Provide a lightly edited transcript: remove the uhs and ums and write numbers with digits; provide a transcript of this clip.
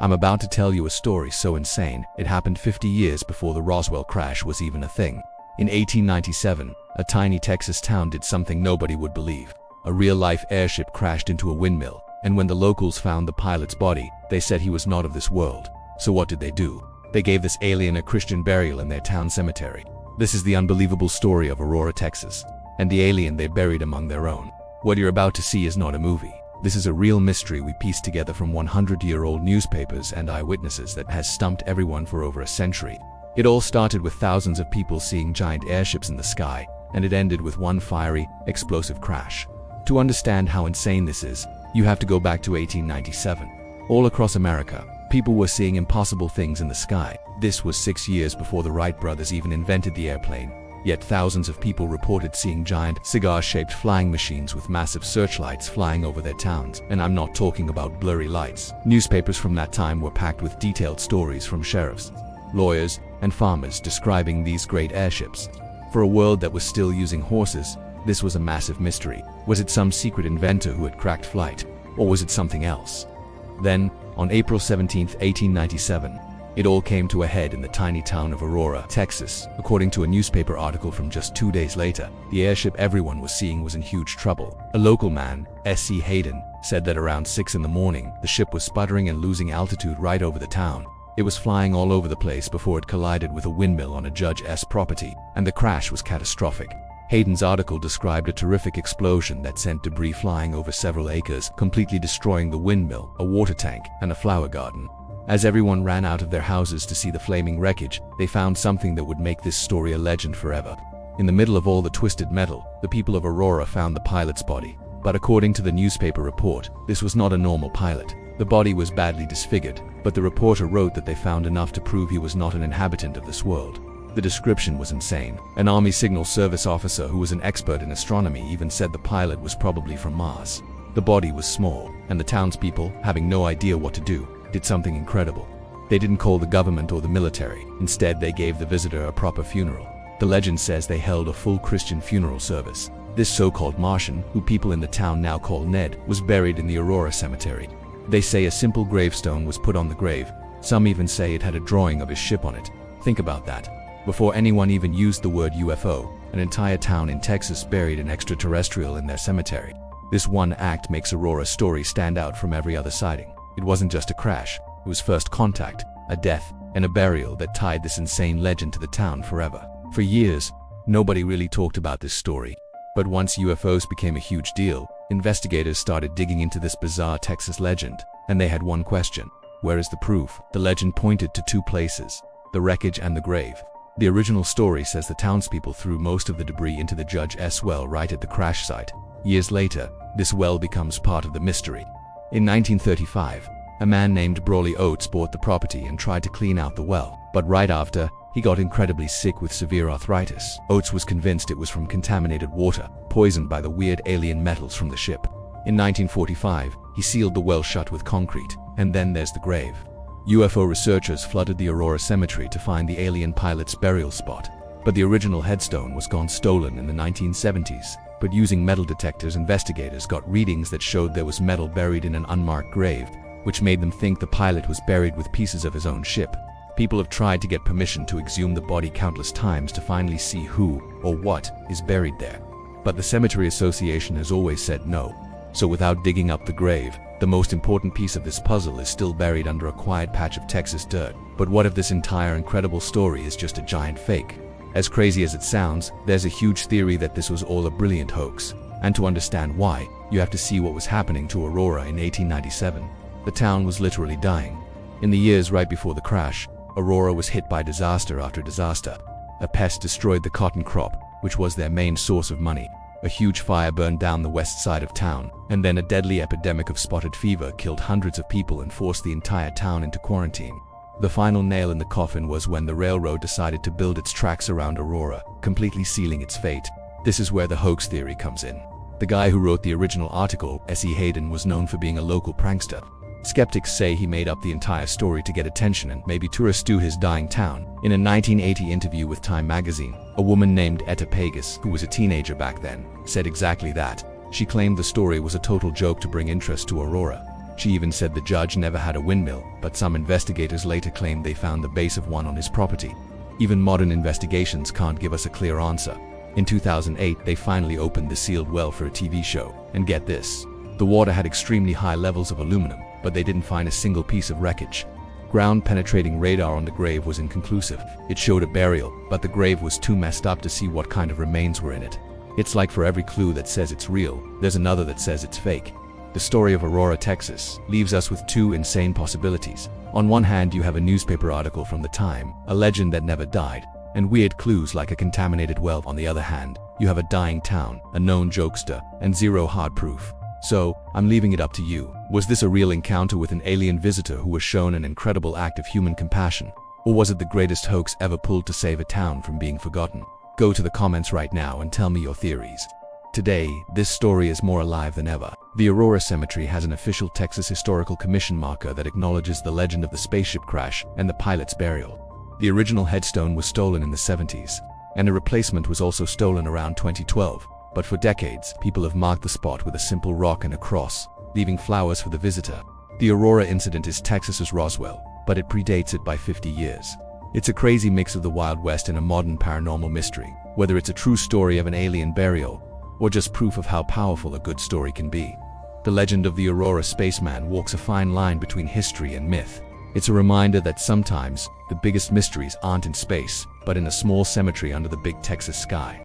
I'm about to tell you a story so insane, it happened 50 years before the Roswell crash was even a thing. In 1897, a tiny Texas town did something nobody would believe. A real-life airship crashed into a windmill, and when the locals found the pilot's body, they said he was not of this world. So what did they do? They gave this alien a Christian burial in their town cemetery. This is the unbelievable story of Aurora, Texas, and the alien they buried among their own. What you're about to see is not a movie. This is a real mystery we pieced together from 100-year-old newspapers and eyewitnesses that has stumped everyone for over a century. It all started with thousands of people seeing giant airships in the sky, and it ended with one fiery, explosive crash. To understand how insane this is, you have to go back to 1897. All across America, people were seeing impossible things in the sky. This was 6 years before the Wright brothers even invented the airplane. Yet thousands of people reported seeing giant, cigar-shaped flying machines with massive searchlights flying over their towns. And I'm not talking about blurry lights. Newspapers from that time were packed with detailed stories from sheriffs, lawyers, and farmers describing these great airships. For a world that was still using horses, this was a massive mystery. Was it some secret inventor who had cracked flight? Or was it something else? Then, on April 17, 1897, it all came to a head in the tiny town of Aurora, Texas. According to a newspaper article from just 2 days later, the airship everyone was seeing was in huge trouble. A local man, S.C. Hayden, said that around 6 in the morning, the ship was sputtering and losing altitude right over the town. It was flying all over the place before it collided with a windmill on a Judge S. property, and the crash was catastrophic. Hayden's article described a terrific explosion that sent debris flying over several acres, completely destroying the windmill, a water tank, and a flower garden. As everyone ran out of their houses to see the flaming wreckage, they found something that would make this story a legend forever. In the middle of all the twisted metal, the people of Aurora found the pilot's body. But according to the newspaper report, this was not a normal pilot. The body was badly disfigured, but the reporter wrote that they found enough to prove he was not an inhabitant of this world. The description was insane. An Army Signal Service officer who was an expert in astronomy even said the pilot was probably from Mars. The body was small, and the townspeople, having no idea what to do, did something incredible. They didn't call the government or the military. Instead, they gave the visitor a proper funeral. The legend says they held a full Christian funeral service. This so-called Martian, who people in the town now call Ned, was buried in the Aurora cemetery. They say a simple gravestone was put on the grave. Some even say it had a drawing of his ship on it. Think about that. Before anyone even used the word UFO, an entire town in Texas buried an extraterrestrial in their cemetery. This one act makes Aurora's story stand out from every other sighting. It wasn't just a crash, it was first contact, a death, and a burial that tied this insane legend to the town forever. For years, nobody really talked about this story. But once UFOs became a huge deal, investigators started digging into this bizarre Texas legend, and they had one question: where is the proof? The legend pointed to two places: the wreckage and the grave. The original story says the townspeople threw most of the debris into the Judge S. well right at the crash site. Years later, this well becomes part of the mystery. In 1935, a man named Brawley Oates bought the property and tried to clean out the well, but right after, he got incredibly sick with severe arthritis. Oates was convinced it was from contaminated water, poisoned by the weird alien metals from the ship. In 1945, he sealed the well shut with concrete, and then there's the grave. UFO researchers flooded the Aurora cemetery to find the alien pilot's burial spot, but the original headstone was gone stolen in the 1970s. But using metal detectors, investigators got readings that showed there was metal buried in an unmarked grave, which made them think the pilot was buried with pieces of his own ship. People have tried to get permission to exhume the body countless times to finally see who or what is buried there. But the Cemetery Association has always said no. So without digging up the grave, the most important piece of this puzzle is still buried under a quiet patch of Texas dirt. But what if this entire incredible story is just a giant fake? As crazy as it sounds, there's a huge theory that this was all a brilliant hoax. And to understand why, you have to see what was happening to Aurora in 1897. The town was literally dying. In the years right before the crash, Aurora was hit by disaster after disaster. A pest destroyed the cotton crop, which was their main source of money. A huge fire burned down the west side of town, and then a deadly epidemic of spotted fever killed hundreds of people and forced the entire town into quarantine. The final nail in the coffin was when the railroad decided to build its tracks around Aurora, completely sealing its fate. This is where the hoax theory comes in. The guy who wrote the original article, S.E. Hayden, was known for being a local prankster. Skeptics say he made up the entire story to get attention and maybe tourists to his dying town. In a 1980 interview with Time magazine, a woman named Etta Pegas, who was a teenager back then, said exactly that. She claimed the story was a total joke to bring interest to Aurora. She even said the judge never had a windmill, but some investigators later claimed they found the base of one on his property. Even modern investigations can't give us a clear answer. In 2008, they finally opened the sealed well for a TV show. And get this, the water had extremely high levels of aluminum, but they didn't find a single piece of wreckage. Ground-penetrating radar on the grave was inconclusive. It showed a burial, but the grave was too messed up to see what kind of remains were in it. It's like for every clue that says it's real, there's another that says it's fake. The story of Aurora, Texas, leaves us with two insane possibilities. On one hand, you have a newspaper article from the time, a legend that never died, and weird clues like a contaminated well. On the other hand, you have a dying town, a known jokester, and zero hard proof. So, I'm leaving it up to you. Was this a real encounter with an alien visitor who was shown an incredible act of human compassion? Or was it the greatest hoax ever pulled to save a town from being forgotten? Go to the comments right now and tell me your theories. Today, this story is more alive than ever. The Aurora Cemetery has an official Texas Historical Commission marker that acknowledges the legend of the spaceship crash and the pilot's burial. The original headstone was stolen in the 70s, and a replacement was also stolen around 2012. But for decades, people have marked the spot with a simple rock and a cross, leaving flowers for the visitor. The Aurora incident is Texas's Roswell, but it predates it by 50 years. It's a crazy mix of the Wild West and a modern paranormal mystery, whether it's a true story of an alien burial, or just proof of how powerful a good story can be. The legend of the Aurora spaceman walks a fine line between history and myth. It's a reminder that sometimes, the biggest mysteries aren't in space, but in a small cemetery under the big Texas sky.